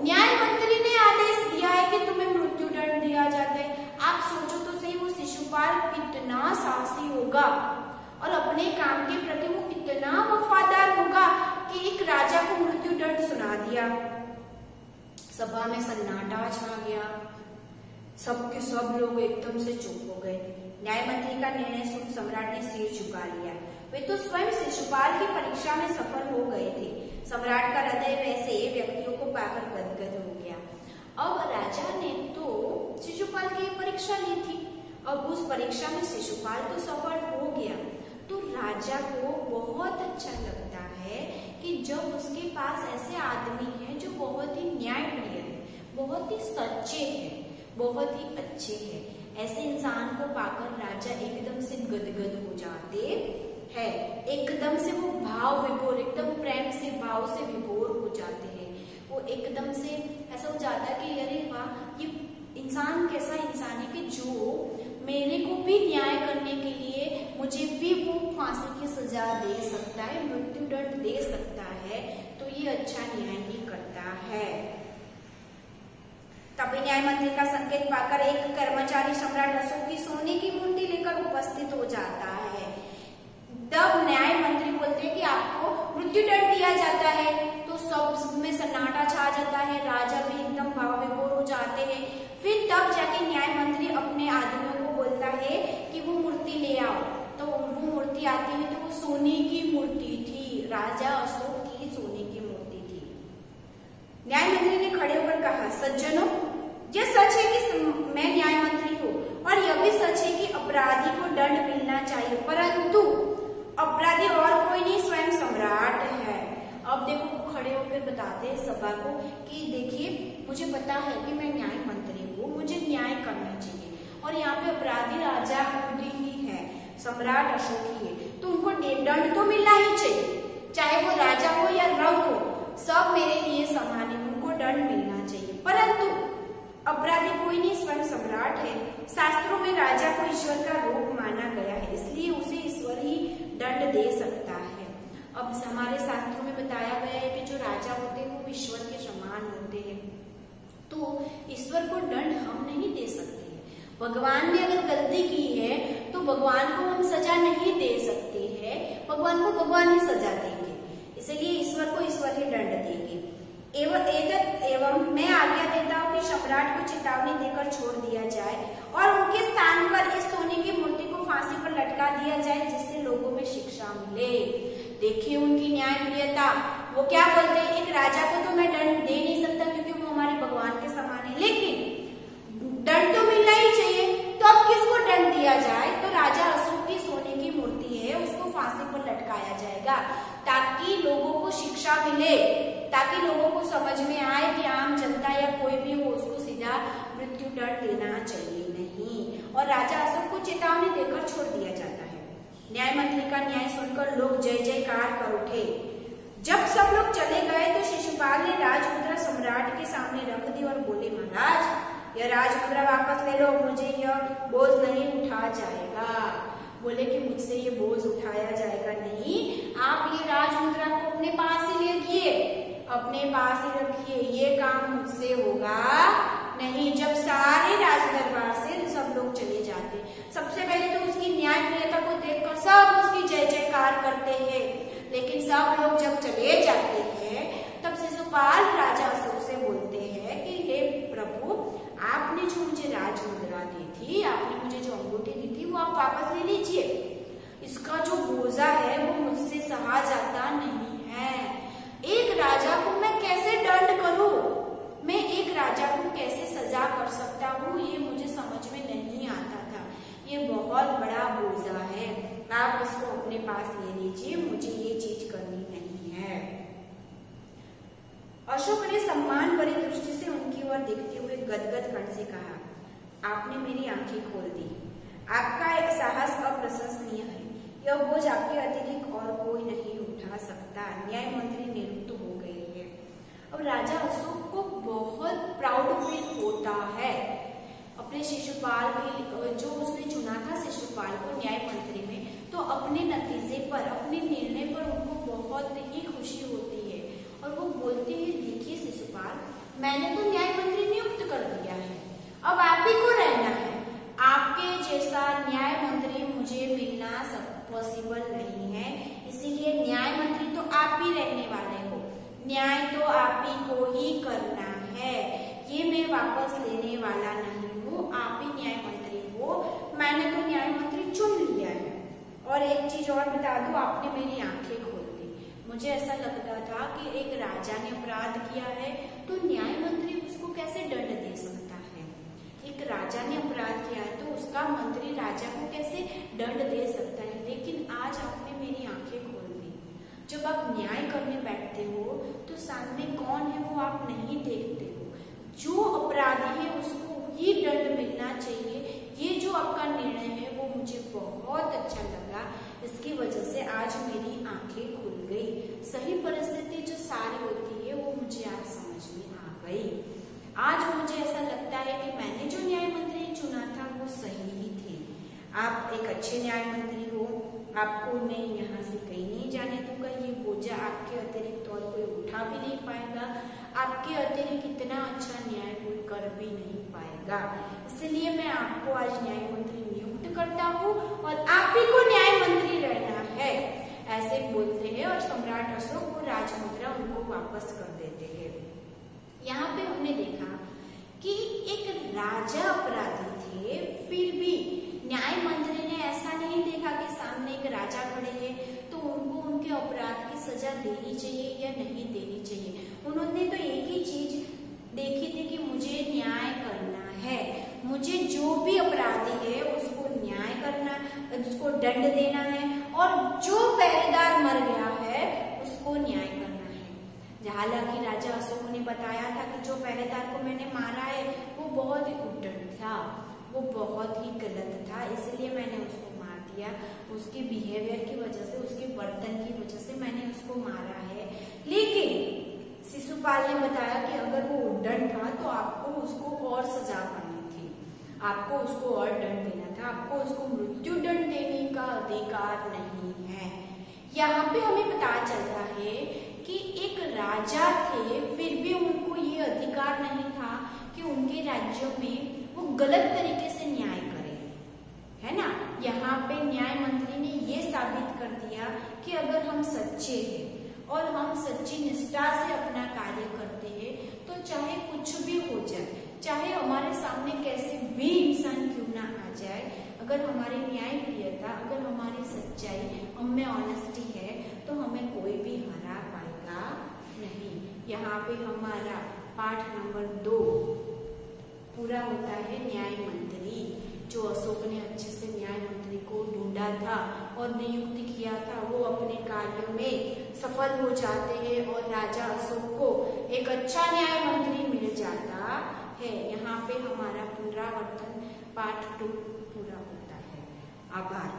न्याय मंत्री ने आदेश दिया है कि तुम्हें मृत्यु दंड दिया जाता है। आप सोचो तो सही, वो शिशुपाल कितना साहसी होगा और अपने काम के प्रति वो कितना वफादार होगा कि एक राजा को मृत्यु दंड सुना दिया। सभा में सन्नाटा छा गया, सबके सब लोग एकदम से चुप हो गए। न्याय मंत्री का निर्णय सुन सम्राट ने सिर झुका लिया। वे तो स्वयं शिशुपाल की परीक्षा में सफल हो गए थे। सम्राट का हृदय वैसे व्यक्तियों को पाकर गदगद हो गया। अब राजा ने तो शिशुपाल की परीक्षा ली थी, अब उस परीक्षा में शिशुपाल तो सफल हो गया, तो राजा को बहुत अच्छा लगता है कि जब उसके पास ऐसे आदमी हैं जो बहुत ही न्यायप्रिय है, बहुत ही सच्चे हैं, बहुत ही अच्छे हैं। ऐसे इंसान को पाकर राजा एकदम से गदगद हो जाते हैं, एकदम से वो भाव विभोर, एकदम प्रेम से भाव से विभोर हो जाते हैं। वो एकदम से ऐसा हो जाता है कि अरे वाह, ये इंसान कैसा इंसान है कि जो मेरे को भी न्याय करने के लिए मुझे भी वो फांसी की सजा दे सकता है, मृत्यु दंड दे सकता है, तो ये अच्छा न्याय ही करता है। तभी न्याय मंत्री का संकेत पाकर एक कर्मचारी सम्राट अशोक की सोने की मूर्ति लेकर उपस्थित हो जाता है। तब न्याय मंत्री बोलते हैं कि आपको मृत्यु दंड दिया जाता है, तो सब में सन्नाटा छा जाता है, राजा भी एकदम भाव विभोर हो जाते हैं। फिर तब जाके न्याय मंत्री अपने आदमियों को बोलता है कि वो मूर्ति ले आओ। तो वो मूर्ति आती है, तो वो सोने की मूर्ति थी, राजा अशोक की सोने की मूर्ति थी। न्याय मंत्री ने खड़े होकर कहा, सज्जनों, यह सच है कि मैं न्याय मंत्री हूँ और यह भी सच है कि अपराधी को दंड मिलना चाहिए, परंतु अपराधी और कोई नहीं, स्वयं सम्राट है। अब देखो खड़े होकर बताते हैं सभा को कि देखिए मुझे पता है कि मैं न्याय मंत्री हूँ, मुझे न्याय करना चाहिए और यहाँ पे अपराधी राजा खुद ही है, सम्राट अशोक ही है, तो उनको दंड तो मिलना ही चाहिए, चाहे वो राजा हो या रंक हो, सब मेरे लिए समान है, उनको दंड मिलना चाहिए। परंतु अपराधी कोई नहीं, स्वयं सम्राट है। शास्त्रों में राजा को ईश्वर का रूप माना गया है, इसलिए उसे ईश्वर ही दंड दे सकता है। अब हमारे शास्त्रों में बताया गया है कि जो राजा होते हैं वो ईश्वर के समान होते हैं, तो ईश्वर को दंड हम नहीं दे सकते हैं। भगवान ने अगर गलती की है तो भगवान को हम सजा नहीं दे सकते हैं, भगवान को भगवान ही सजा देंगे, इसलिए ईश्वर को ईश्वर ही दंड देंगे। एवं मैं आज्ञा देता हूँ कि सम्राट को चेतावनी देकर छोड़ दिया जाए और उनके स्थान पर इस सोने की मूर्ति को फांसी पर लटका दिया जाए, जिससे लोगों में शिक्षा मिले। देखिए उनकी न्यायप्रियता, वो क्या बोलते हैं, एक राजा को तो मैं दंड दे नहीं सकता क्योंकि वो हमारे भगवान के समान है, लेकिन दंड तो मिलना ही चाहिए, तो अब किसको दंड दिया जाए, तो राजा अशोक की सोने की मूर्ति है उसको फांसी पर लटकाया जाएगा, ताकि लोगों को शिक्षा मिले, ताकि लोगों को समझ में आए कि आम जनता या कोई भी हो उसको सीधा मृत्यु दंड देना चाहिए नहीं। और राजा अशोक को चेतावनी देकर छोड़ दिया जाता है। न्याय मंत्री का न्याय सुनकर लोग जय जयकार कर उठे। जब सब लोग चले गए तो शिशुपाल ने राजमुद्रा सम्राट के सामने रख दी और बोले, महाराज यह राजमुद्रा वापस ले लो, मुझे यह बोझ नहीं उठा जाएगा। बोले कि मुझसे ये बोझ उठाया जाएगा नहीं, आप ये राजमुद्रा को अपने पास ही रखिए, अपने पास ही रखिए, ये काम मुझसे होगा नहीं। जब सारे राजदरबार से सब लोग चले जाते, सबसे पहले तो उसकी न्यायप्रियता को देखकर सब उसकी जय जयकार करते हैं, लेकिन सब लोग जब चले जाते हैं तब शिशुपाल राजा अशोक से बोलते हैं कि हे प्रभु, आपने जो मुझे राजमुद्रा दी थी, आपने मुझे जो अंगूठी दी थी, वो आप वापस ले लीजिए, इसका जो बोझा है वो मुझसे सहा जाता नहीं है। एक राजा को मैं कैसे दंड करूं, मैं एक राजा को कैसे सजा कर सकता हूँ, ये मुझे समझ में नहीं आता था, ये बहुत बड़ा बोझा है, आप इसको अपने पास ले लीजिए, मुझे ये चीज करनी नहीं है। अशोक ने सम्मान भरी दृष्टि से उनकी ओर देखते हुए गदगद कंठ से कहा, आपने मेरी आंखें खोल दी, आपका एक साहस अप्रशंसनीय है, यह बोझ आपके अतिरिक्त और कोई नहीं उठा सकता। न्याय मंत्री निरुक्त हो गए हैं। अब राजा अशोक को बहुत प्राउड फील होता है अपने शिशुपाल के, जो उसने चुना था शिशुपाल को न्याय मंत्री में, तो अपने नतीजे पर, अपने निर्णय पर उनको बहुत ही खुशी होती है और वो बोलते हैं, देखिए शिशुपाल, मैंने तो न्याय मंत्री नियुक्त कर दिया है, अब आप ही को रहना है, आपके जैसा न्याय मंत्री मुझे मिलना पॉसिबल नहीं है, इसीलिए न्याय मंत्री तो आप ही रहने वाले हो, न्याय तो आप ही को ही करना है, ये मैं वापस लेने वाला नहीं हूँ, आप ही न्याय मंत्री हो, मैंने तो न्याय मंत्री चुन लिया है। और एक चीज और बता दूं, आपने मेरी आंखें खोल दी, मुझे ऐसा लगता था कि एक राजा ने अपराध किया है तो न्याय मंत्री उसको कैसे दंड दे सकता है, एक राजा ने अपराध किया है तो उसका मंत्री राजा को कैसे दंड दे सकता है, लेकिन आज आपने मेरी आंखें खोल दी। जब आप न्याय करने बैठते हो तो सामने कौन है वो आप नहीं देखते हो, जो अपराधी है उसको ही दंड मिलना चाहिए, ये जो आपका निर्णय है वो मुझे बहुत अच्छा लगा, इसकी वजह से आज मेरी आंखें खुल गई, सही परिस्थिति जो सारी होती है वो मुझे आज समझ में आ गई। आज मुझे ऐसा लगता है कि मैंने जो न्याय मंत्री चुना था वो सही ही थे। आप एक अच्छे न्याय मंत्री हो, आपको मैं यहाँ से कहीं नहीं जाने दूंगा, ये बोझा आपके अतिरिक्त और कोई उठा भी नहीं पाएगा, आपके अतिरिक्त इतना अच्छा न्याय कोई कर भी नहीं पाएगा, इसलिए मैं आपको आज न्याय मंत्री नियुक्त करता हूँ और आप ही को न्याय मंत्री रहना है, ऐसे बोलते हैं। और सम्राट अशोक को राजमुद्रा उनको वापस कर देते हैं। यहाँ पे हमने देखा कि एक राजा अपराधी थे, फिर भी न्याय मंत्री ने ऐसा नहीं देखा कि सामने एक राजा खड़े हैं तो उनको उनके अपराध की सजा देनी चाहिए या नहीं देनी चाहिए, उन्होंने तो एक ही चीज देखी थी कि मुझे न्याय करना है, मुझे जो भी अपराधी है उसको न्याय करना, उसको दंड देना है और जो पहरेदार मर गया है उसको न्याय करना है। हालांकि राजा अशोक ने बताया था कि जो पहरेदार को मैंने मारा है वो बहुत ही उद्दंड था, वो बहुत ही गलत था, इसलिए मैंने उसको मार दिया। उसके बिहेवियर की वजह से, उसके वर्तन की वजह से मैंने उसको मारा है। लेकिन शिशुपाल ने बताया कि अगर वो उद्दंड था तो आपको उसको और सजा करनी थी, आपको उसको और दंड देना था, आपको उसको मृत्यु दंड देने का अधिकार नहीं है। यहाँ पे हमें पता चलता है कि एक राजा थे, फिर भी उनको ये अधिकार नहीं था कि उनके राज्य में वो गलत तरीके से न्याय करें, है ना। यहाँ पे न्याय मंत्री ने ये साबित कर दिया कि अगर हम सच्चे हैं और हम सच्ची निष्ठा से अपना कार्य करते हैं तो चाहे कुछ भी हो जाए, चाहे हमारे सामने कैसे भी इंसान क्यों ना आ जाए, अगर हमारी न्याय प्रियता, अगर हमारी सच्चाई, हमें ऑनेस्टी है तो हमें कोई भी हरा पाएगा नहीं। यहाँ पे हमारा पाठ नंबर 2 पूरा होता है। न्याय मंत्री, जो अशोक ने अच्छे से न्याय मंत्री को ढूंढा था और नियुक्त किया था, वो अपने कार्य में सफल हो जाते हैं और राजा अशोक को एक अच्छा न्याय मंत्री मिल जाता है। यहाँ पे हमारा पुनरावर्तन पार्ट 2 पूरा होता है। आभार।